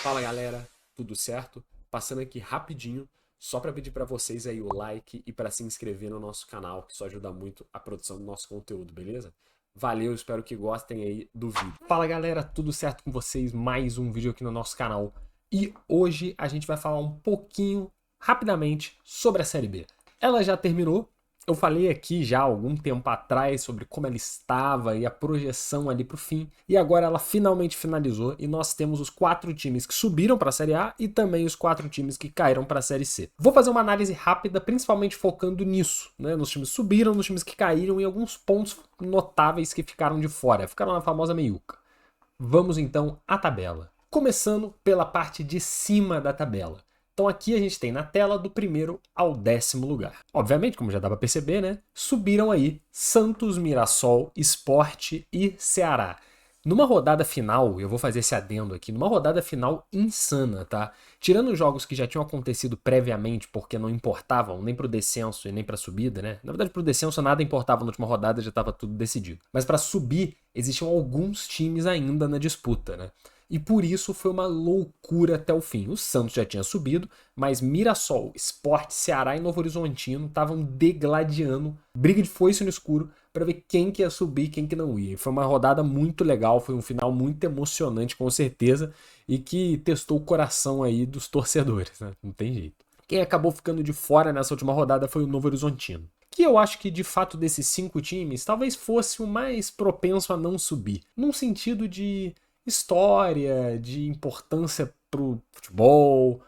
Fala galera, tudo certo? Passando aqui rapidinho, só para pedir para vocês aí o like e para se inscrever no nosso canal, que isso ajuda muito a produção do nosso conteúdo, beleza? Valeu, espero que gostem aí do vídeo. Fala galera, tudo certo com vocês? Mais um vídeo aqui no nosso canal. E hoje a gente vai falar um pouquinho, rapidamente, sobre a Série B. Ela já terminou. Eu falei aqui já há algum tempo atrás sobre como ela estava e a projeção ali para o fim, e agora ela finalmente finalizou e nós temos os 4 times que subiram para a Série A e também os 4 times que caíram para a Série C. Vou fazer uma análise rápida, principalmente focando nisso, né? Nos times que subiram, nos times que caíram e alguns pontos notáveis que ficaram de fora, ficaram na famosa meiuca. Vamos então à tabela. Começando pela parte de cima da tabela. Então aqui a gente tem na tela do primeiro ao 10º lugar. Obviamente, como já dá para perceber, né? Subiram aí Santos, Mirassol, Sport e Ceará. Numa rodada final, eu vou fazer esse adendo aqui, numa rodada final insana, tá? Tirando os jogos que já tinham acontecido previamente, porque não importavam nem pro descenso e nem pra subida, né? Na verdade, pro descenso nada importava na última rodada, já tava tudo decidido. Mas pra subir, existiam alguns times ainda na disputa, né? E por isso foi uma loucura até o fim. O Santos já tinha subido, mas Mirassol, Sport, Ceará e Novo Horizontino estavam degladiando, briga de foice no escuro, para ver quem que ia subir e quem que não ia. E foi uma rodada muito legal, foi um final muito emocionante, com certeza, e que testou o coração aí dos torcedores, né? Não tem jeito. Quem acabou ficando de fora nessa última rodada foi o Novo Horizontino, que eu acho que de fato desses 5 times talvez fosse o mais propenso a não subir, num sentido de história, de importância pro futebol,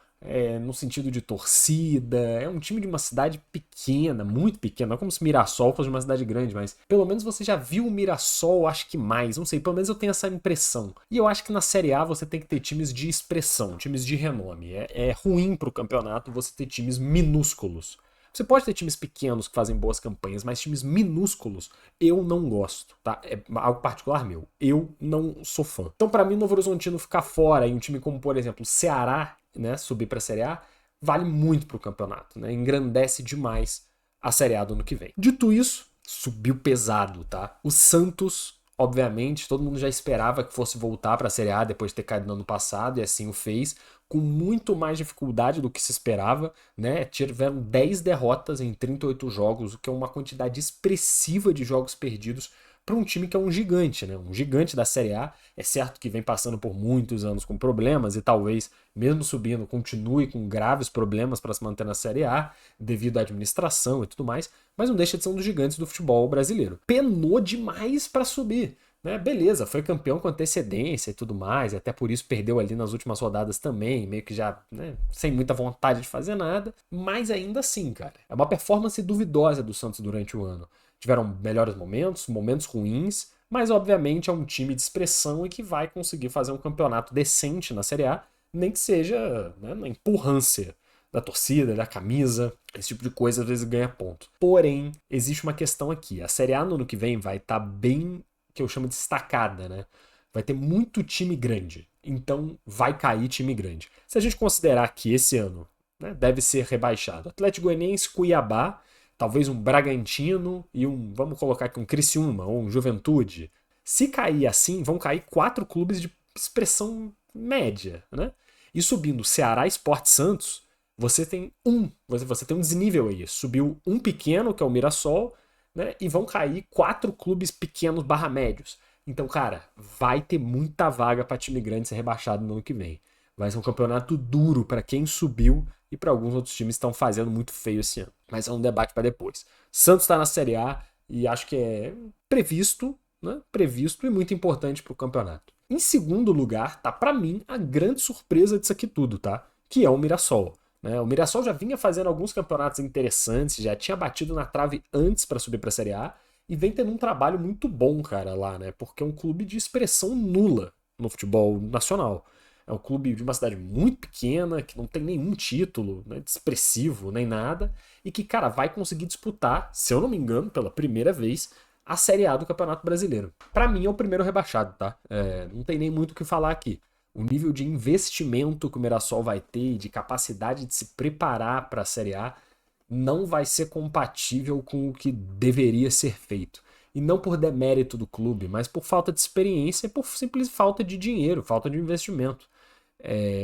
no sentido de torcida. É um time de uma cidade pequena, muito pequena. Não é como se Mirassol fosse de uma cidade grande, mas pelo menos você já viu o Mirassol, acho que mais. Não sei, pelo menos eu tenho essa impressão. E eu acho que na Série A você tem que ter times de expressão, times de renome. É ruim pro campeonato você ter times minúsculos. Você pode ter times pequenos que fazem boas campanhas, mas times minúsculos eu não gosto, tá? É algo particular meu. Eu não sou fã. Então, para mim, o Novo Horizontino ficar fora e um time como, por exemplo, o Ceará, né, subir para a Série A, vale muito pro campeonato, né? Engrandece demais a Série A do ano que vem. Dito isso, subiu pesado, tá? O Santos, obviamente, todo mundo já esperava que fosse voltar para a Série A depois de ter caído no ano passado, e assim o fez, com muito mais dificuldade do que se esperava, né? Tiveram 10 derrotas em 38 jogos, o que é uma quantidade expressiva de jogos perdidos para um time que é um gigante, né? Um gigante da Série A. É certo que vem passando por muitos anos com problemas e talvez, mesmo subindo, continue com graves problemas para se manter na Série A, devido à administração e tudo mais, mas não deixa de ser um dos gigantes do futebol brasileiro. Penou demais para subir. Né, beleza, foi campeão com antecedência e tudo mais, e até por isso perdeu ali nas últimas rodadas também, meio que já, né, sem muita vontade de fazer nada, mas ainda assim, cara, é uma performance duvidosa do Santos durante o ano. Tiveram melhores momentos, momentos ruins, mas obviamente é um time de expressão e que vai conseguir fazer um campeonato decente na Série A, nem que seja, né, na empurrância da torcida, da camisa, esse tipo de coisa às vezes ganha ponto. Porém, existe uma questão aqui, a Série A no ano que vem vai estar bem, que eu chamo de destacada, né? Vai ter muito time grande, então vai cair time grande. Se a gente considerar que esse ano, né, deve ser rebaixado, Atlético Goianiense, Cuiabá, talvez um Bragantino e vamos colocar aqui um Criciúma ou um Juventude. Se cair assim, vão cair 4 clubes de expressão média, né? E subindo Ceará, Sport, Santos, você tem um desnível aí. Subiu um pequeno, que é o Mirassol, né? E vão cair 4 clubes pequenos barra médios. Então, cara, vai ter muita vaga para time grande ser rebaixado no ano que vem. Vai ser um campeonato duro para quem subiu e para alguns outros times que estão fazendo muito feio esse ano. Mas é um debate para depois. Santos está na Série A e acho que é previsto, né? Previsto e muito importante para o campeonato. Em segundo lugar, tá para mim a grande surpresa disso aqui tudo, tá? Que é o Mirassol. Né? O Mirassol já vinha fazendo alguns campeonatos interessantes, já tinha batido na trave antes para subir para a Série A e vem tendo um trabalho muito bom, cara, lá, né? Porque é um clube de expressão nula no futebol nacional. É um clube de uma cidade muito pequena, que não tem nenhum título, né, expressivo, nem nada, e que, cara, vai conseguir disputar, se eu não me engano, pela primeira vez, a Série A do Campeonato Brasileiro. Pra mim é o primeiro rebaixado, tá? Não tem nem muito o que falar aqui. O nível de investimento que o Mirassol vai ter, de capacidade de se preparar para a Série A, não vai ser compatível com o que deveria ser feito. E não por demérito do clube, mas por falta de experiência e por simples falta de dinheiro, falta de investimento.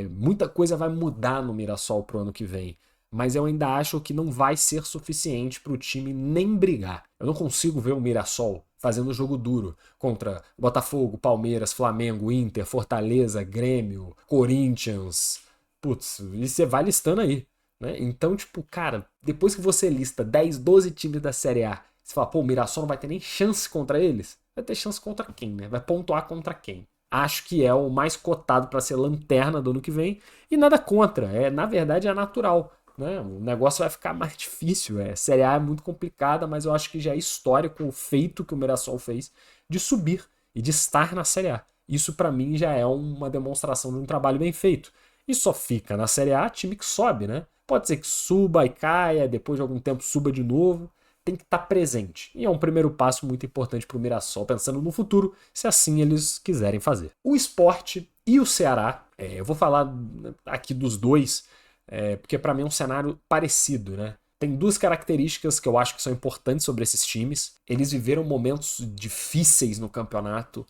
Muita coisa vai mudar no Mirassol pro ano que vem. Mas eu ainda acho que não vai ser suficiente para o time nem brigar. Eu não consigo ver o Mirassol fazendo jogo duro contra Botafogo, Palmeiras, Flamengo, Inter, Fortaleza, Grêmio, Corinthians. Putz, e você vai listando aí. Né? Então, tipo, cara, depois que você lista 10, 12 times da Série A, você fala, pô, o Mirassol não vai ter nem chance contra eles? Vai ter chance contra quem, né? Vai pontuar contra quem? Acho que é o mais cotado para ser lanterna do ano que vem. E nada contra. Na verdade, é natural. Né? O negócio vai ficar mais difícil. Série A é muito complicada, mas eu acho que já é histórico o feito que o Mirassol fez de subir e de estar na Série A. Isso para mim já é uma demonstração de um trabalho bem feito. E só fica na Série A time que sobe, né? Pode ser que suba e caia, depois de algum tempo suba de novo. Tem que estar presente. E é um primeiro passo muito importante para o Mirassol, pensando no futuro, se assim eles quiserem fazer. O Sport e o Ceará, eu vou falar aqui dos dois, porque para mim é um cenário parecido, né? Tem duas características que eu acho que são importantes sobre esses times. Eles viveram momentos difíceis no campeonato.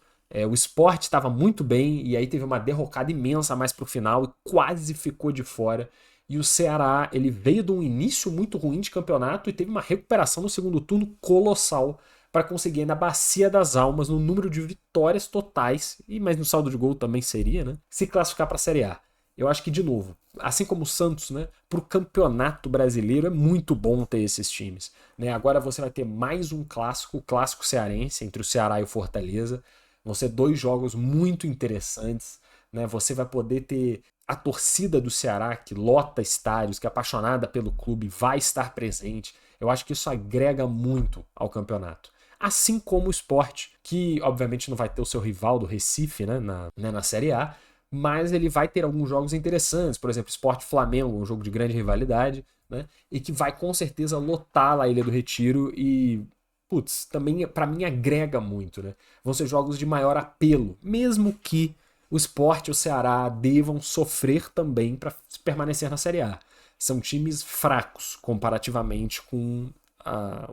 O Sport estava muito bem e aí teve uma derrocada imensa mais pro final e quase ficou de fora. E o Ceará, ele veio de um início muito ruim de campeonato e teve uma recuperação no segundo turno colossal para conseguir na bacia das almas, no número de vitórias totais, mas no saldo de gol também seria, né? Se classificar para a Série A. Eu acho que, de novo, assim como o Santos, né, para o campeonato brasileiro é muito bom ter esses times. Né? Agora você vai ter mais um clássico, o clássico cearense, entre o Ceará e o Fortaleza. Vão ser dois jogos muito interessantes. Né? Você vai poder ter a torcida do Ceará, que lota estádios, que é apaixonada pelo clube, vai estar presente. Eu acho que isso agrega muito ao campeonato. Assim como o Sport, que obviamente não vai ter o seu rival do Recife, né, na Série A, mas ele vai ter alguns jogos interessantes, por exemplo, Sport Flamengo, um jogo de grande rivalidade, né? E que vai com certeza lotar lá a Ilha do Retiro e, putz, também para mim agrega muito, né? Vão ser jogos de maior apelo, mesmo que o Sport e o Ceará devam sofrer também para permanecer na Série A. São times fracos comparativamente com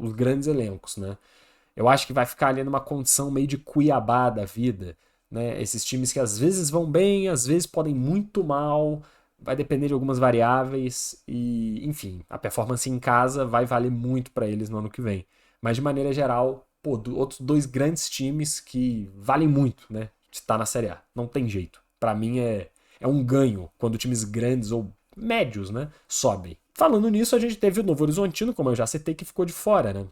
os grandes elencos, né? Eu acho que vai ficar ali numa condição meio de Cuiabá da vida, né? Esses times que às vezes vão bem, às vezes podem muito mal, vai depender de algumas variáveis e, enfim, a performance em casa vai valer muito para eles no ano que vem. Mas de maneira geral, pô, outros dois grandes times que valem muito, né? De estar na Série A. Não tem jeito. Para mim é um ganho quando times grandes ou médios, né, sobem. Falando nisso, a gente teve o Novo Horizontino, como eu já citei, que ficou de fora, né?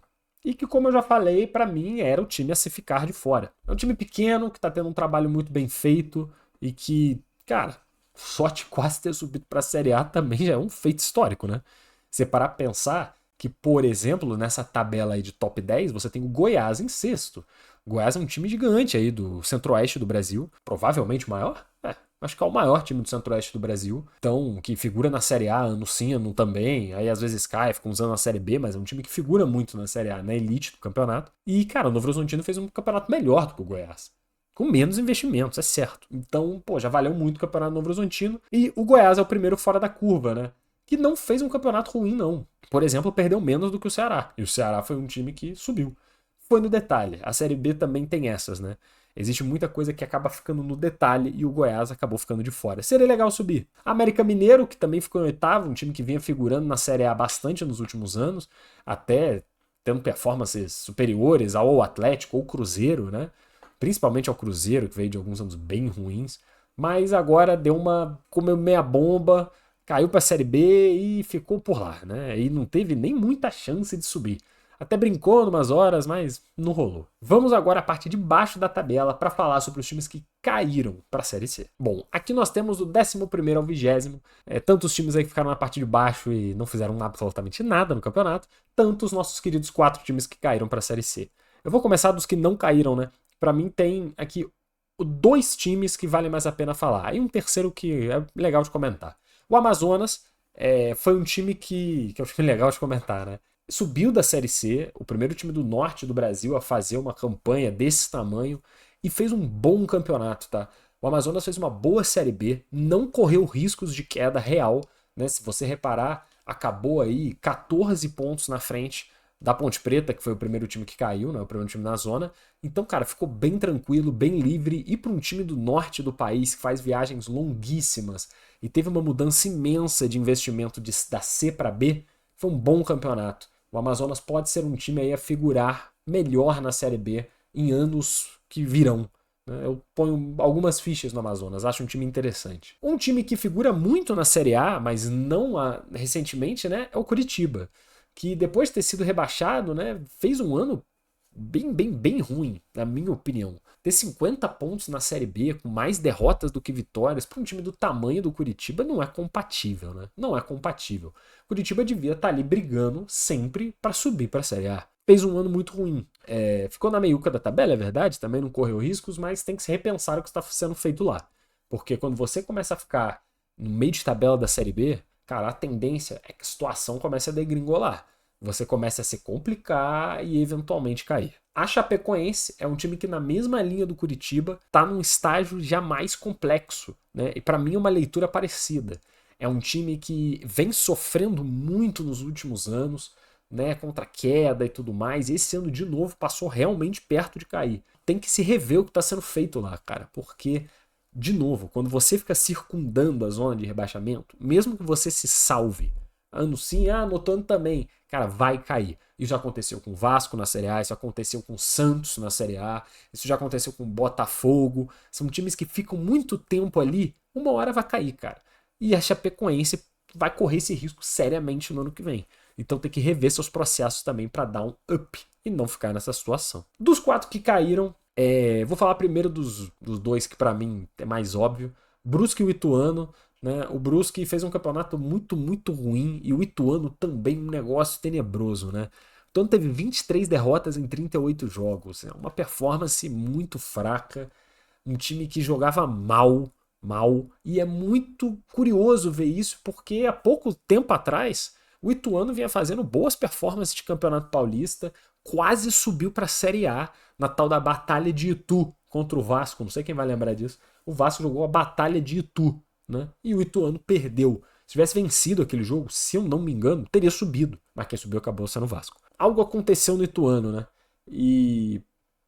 E que, como eu já falei, para mim era o time a se ficar de fora. É um time pequeno, que tá tendo um trabalho muito bem feito e que, cara, sorte quase ter subido pra Série A também já é um feito histórico, né? Você parar pra pensar que, por exemplo, nessa tabela aí de top 10, você tem o Goiás em sexto. O Goiás é um time gigante aí do centro-oeste do Brasil, provavelmente o maior. Acho que é o maior time do centro-oeste do Brasil. Então, que figura na Série A ano sim, ano também. Aí às vezes cai, fica uns anos na Série B, mas é um time que figura muito na Série A, na elite do campeonato. E, cara, o Novo Horizontino fez um campeonato melhor do que o Goiás. Com menos investimentos, é certo. Então, pô, já valeu muito o campeonato Novo Horizontino. E o Goiás é o primeiro fora da curva, né? Que não fez um campeonato ruim, não. Por exemplo, perdeu menos do que o Ceará. E o Ceará foi um time que subiu. Foi no detalhe. A Série B também tem essas, né? Existe muita coisa que acaba ficando no detalhe e o Goiás acabou ficando de fora. Seria legal subir. América Mineiro, que também ficou em oitavo, um time que vinha figurando na Série A bastante nos últimos anos, até tendo performances superiores ao Atlético ou Cruzeiro, né? Principalmente ao Cruzeiro, que veio de alguns anos bem ruins. Mas agora comeu meia bomba, caiu para a Série B e ficou por lá, né? E não teve nem muita chance de subir. Até brincou em umas horas, mas não rolou. Vamos agora à parte de baixo da tabela para falar sobre os times que caíram para a Série C. Bom, aqui nós temos do 11º ao 20º, tanto os times aí que ficaram na parte de baixo e não fizeram absolutamente nada no campeonato, tanto os nossos queridos 4 times que caíram para a Série C. Eu vou começar dos que não caíram, né? Para mim tem aqui 2 times que vale mais a pena falar, e um terceiro que é legal de comentar. O Amazonas foi um time que é um time legal de comentar, né? Subiu da Série C, o primeiro time do norte do Brasil a fazer uma campanha desse tamanho e fez um bom campeonato, tá? O Amazonas fez uma boa Série B, não correu riscos de queda real, né? Se você reparar, acabou aí 14 pontos na frente da Ponte Preta, que foi o primeiro time que caiu, né, o primeiro time na zona. Então, cara, ficou bem tranquilo, bem livre. E para um time do norte do país, que faz viagens longuíssimas e teve uma mudança imensa de investimento da C para B, foi um bom campeonato. O Amazonas pode ser um time aí a figurar melhor na Série B em anos que virão. Eu ponho algumas fichas no Amazonas, acho um time interessante. Um time que figura muito na Série A, mas não recentemente, né, é o Curitiba, que depois de ter sido rebaixado, né, fez um ano bem ruim, na minha opinião. Ter 50 pontos na Série B, com mais derrotas do que vitórias, para um time do tamanho do Curitiba, não é compatível, né? Não é compatível. Curitiba devia estar ali brigando sempre para subir para a Série A. Fez um ano muito ruim. Ficou na meiuca da tabela, é verdade, também não correu riscos, mas tem que se repensar o que está sendo feito lá. Porque quando você começa a ficar no meio de tabela da Série B, cara, a tendência é que a situação comece a degringolar. Você começa a se complicar e eventualmente cair. A Chapecoense é um time que, na mesma linha do Curitiba, está num estágio já mais complexo, né? E para mim é uma leitura parecida. É um time que vem sofrendo muito nos últimos anos, né, contra queda e tudo mais. E esse ano, de novo, passou realmente perto de cair. Tem que se rever o que está sendo feito lá, cara, porque, de novo, quando você fica circundando a zona de rebaixamento, mesmo que você se salve, ano sim, no outro ano também, cara, vai cair. Isso já aconteceu com o Vasco na Série A, isso aconteceu com o Santos na Série A, isso já aconteceu com o Botafogo. São times que ficam muito tempo ali, uma hora vai cair, cara. E a Chapecoense vai correr esse risco seriamente no ano que vem. Então tem que rever seus processos também para dar um up e não ficar nessa situação. Dos 4 que caíram, vou falar primeiro dos 2 que para mim é mais óbvio. Brusque e o Ituano. Né? O Brusque fez um campeonato muito ruim e o Ituano também um negócio tenebroso. Né? O Ituano teve 23 derrotas em 38 jogos. É uma performance muito fraca. Um time que jogava mal. E é muito curioso ver isso porque há pouco tempo atrás o Ituano vinha fazendo boas performances de Campeonato Paulista, quase subiu para a Série A na tal da Batalha de Itu contra o Vasco. Não sei quem vai lembrar disso. O Vasco jogou a Batalha de Itu, né? E o Ituano perdeu. Se tivesse vencido aquele jogo, se eu não me engano, teria subido. Mas quem subiu acabou sendo o Vasco. Algo aconteceu no Ituano, né? E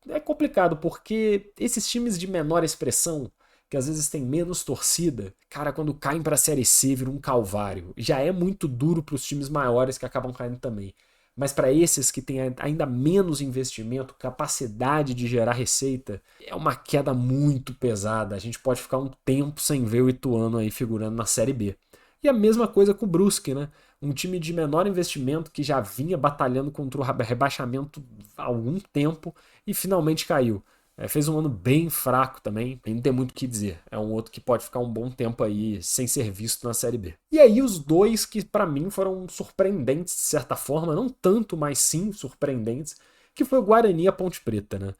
é complicado porque esses times de menor expressão, que às vezes tem menos torcida, cara, quando caem para a Série C vira um calvário. Já é muito duro para os times maiores que acabam caindo também. Mas para esses que têm ainda menos investimento, capacidade de gerar receita, é uma queda muito pesada. A gente pode ficar um tempo sem ver o Ituano aí figurando na Série B. E a mesma coisa com o Brusque, né? Um time de menor investimento que já vinha batalhando contra o rebaixamento há algum tempo e finalmente caiu. Fez um ano bem fraco também, não tem muito o que dizer. É um outro que pode ficar um bom tempo aí sem ser visto na Série B. E aí os 2 que para mim foram surpreendentes de certa forma, não tanto, mas sim surpreendentes, que foi o Guarani e a Ponte Preta, né?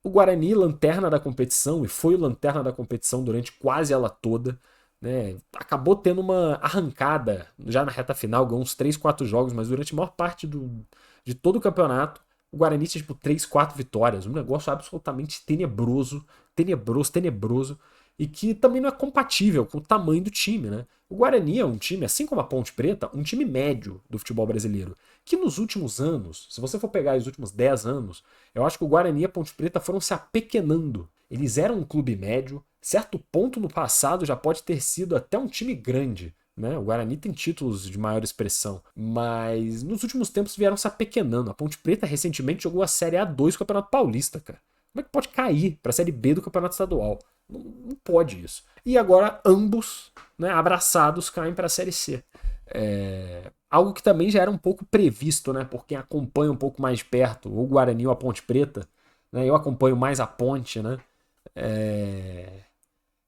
O Guarani, lanterna da competição, e foi o lanterna da competição durante quase ela toda, né? Acabou tendo uma arrancada já na reta final, ganhou uns 3, 4 jogos, mas durante a maior parte de todo o campeonato, o Guarani tinha tipo 3, 4 vitórias, um negócio absolutamente tenebroso, e que também não é compatível com o tamanho do time, né? O Guarani é um time, assim como a Ponte Preta, um time médio do futebol brasileiro, que nos últimos anos, se você for pegar os últimos 10 anos, eu acho que o Guarani e a Ponte Preta foram se apequenando. Eles eram um clube médio, certo ponto no passado já pode ter sido até um time grande, né? O Guarani tem títulos de maior expressão, mas nos últimos tempos vieram se apequenando. A Ponte Preta recentemente jogou a Série A2 do Campeonato Paulista, cara. Como é que pode cair para a Série B do Campeonato Estadual? Não pode isso. E agora ambos, né, abraçados, caem para a Série C. Algo que também já era um pouco previsto, né, por quem acompanha um pouco mais de perto, o Guarani ou a Ponte Preta. Né, eu acompanho mais a Ponte, né?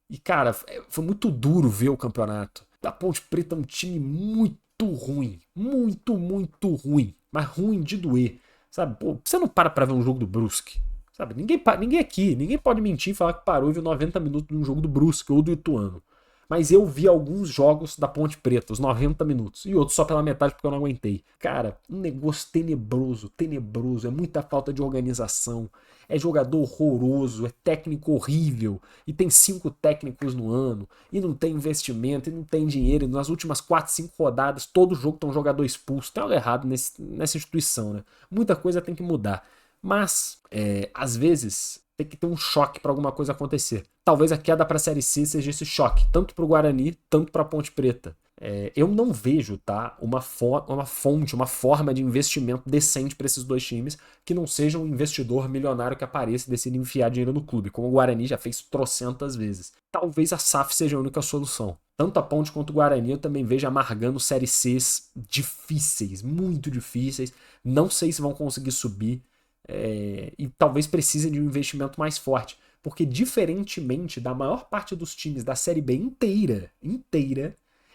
E, cara, foi muito duro ver o campeonato. A Ponte Preta é um time muito ruim. Muito ruim. Mas ruim de doer. Sabe? Pô, você não para pra ver um jogo do Brusque. Sabe? Ninguém aqui, ninguém pode mentir e falar que parou e viu 90 minutos de um jogo do Brusque ou do Ituano. Mas eu vi alguns jogos da Ponte Preta, os 90 minutos, e outros só pela metade porque eu não aguentei. Cara, um negócio tenebroso, tenebroso, é muita falta de organização, é jogador horroroso, é técnico horrível, e tem 5 técnicos no ano, e não tem investimento, e não tem dinheiro, e nas últimas 4, 5 rodadas, todo jogo tem um jogador expulso, tem algo errado nessa instituição, né? Muita coisa tem que mudar. Mas, às vezes, tem que ter um choque para alguma coisa acontecer. Talvez a queda para a Série C seja esse choque, tanto para o Guarani, tanto para a Ponte Preta. Eu não vejo, tá, uma fonte, uma forma de investimento decente para esses dois times que não seja um investidor milionário que apareça e decida enfiar dinheiro no clube, como o Guarani já fez trocentas vezes. Talvez a SAF seja a única solução. Tanto a Ponte quanto o Guarani eu também vejo amargando Série Cs difíceis, muito difíceis. Não sei se vão conseguir subir. E talvez precise de um investimento mais forte. Porque diferentemente da maior parte dos times da Série B inteira,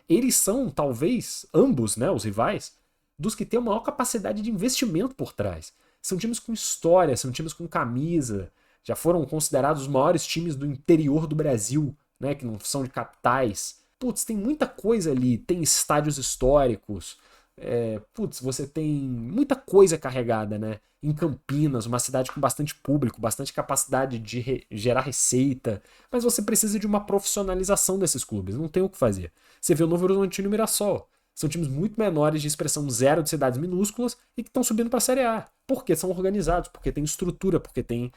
eles são, talvez, ambos, né, os rivais, dos que têm a maior capacidade de investimento por trás. São times com história, são times com camisa, já foram considerados os maiores times do interior do Brasil, né, que não são de capitais. Putz, tem muita coisa ali, tem estádios históricos, você tem muita coisa carregada, né? Em Campinas, uma cidade com bastante público, bastante capacidade de gerar receita, mas você precisa de uma profissionalização desses clubes, não tem o que fazer. Você vê o Novo Horizontino e o Mirassol, são times muito menores de expressão zero de cidades minúsculas e que estão subindo para a Série A, porque são organizados, porque tem estrutura, porque tem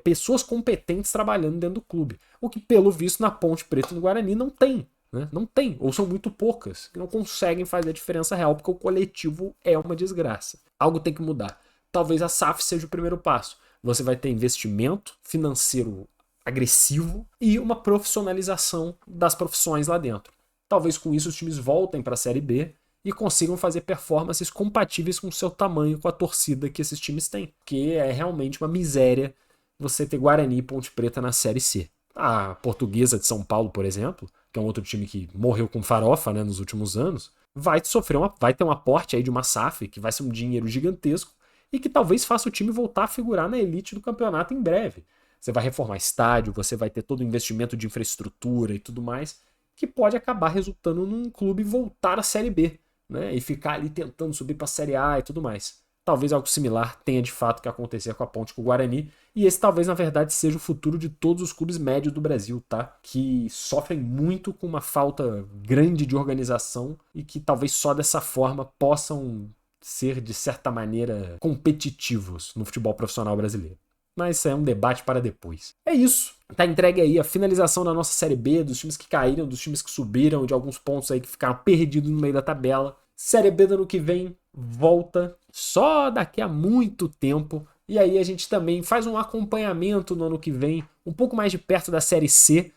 pessoas competentes trabalhando dentro do clube, o que pelo visto na Ponte Preta e no Guarani não tem. Né? Não tem, ou são muito poucas, que não conseguem fazer a diferença real, porque o coletivo é uma desgraça. Algo tem que mudar. Talvez a SAF seja o primeiro passo. Você vai ter investimento financeiro agressivo e uma profissionalização das profissões lá dentro. Talvez com isso os times voltem para a Série B e consigam fazer performances compatíveis com o seu tamanho, com a torcida que esses times têm. Que é realmente uma miséria você ter Guarani e Ponte Preta na Série C. A Portuguesa de São Paulo, por exemplo, que é um outro time que morreu com farofa, né, nos últimos anos, vai ter um aporte aí de uma SAF, que vai ser um dinheiro gigantesco, e que talvez faça o time voltar a figurar na elite do campeonato em breve. Você vai reformar estádio, você vai ter todo o investimento de infraestrutura e tudo mais, que pode acabar resultando num clube voltar à Série B, né, e ficar ali tentando subir para a Série A e tudo mais. Talvez algo similar tenha de fato que acontecer com a Ponte e com o Guarani, e esse talvez na verdade seja o futuro de todos os clubes médios do Brasil, tá? Que sofrem muito com uma falta grande de organização e que talvez só dessa forma possam ser de certa maneira competitivos no futebol profissional brasileiro. Mas isso é um debate para depois. É isso. Tá entregue aí a finalização da nossa Série B, dos times que caíram, dos times que subiram, de alguns pontos aí que ficaram perdidos no meio da tabela. Série B do ano que vem volta só daqui a muito tempo. E aí a gente também faz um acompanhamento no ano que vem, um pouco mais de perto da Série C,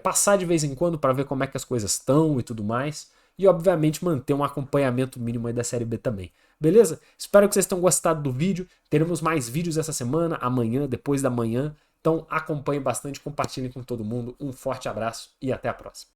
passar de vez em quando para ver como é que as coisas estão e tudo mais. E obviamente manter um acompanhamento mínimo aí da Série B também. Beleza? Espero que vocês tenham gostado do vídeo. Teremos mais vídeos essa semana, amanhã, depois da manhã. Então acompanhem bastante, compartilhem com todo mundo. Um forte abraço e até a próxima.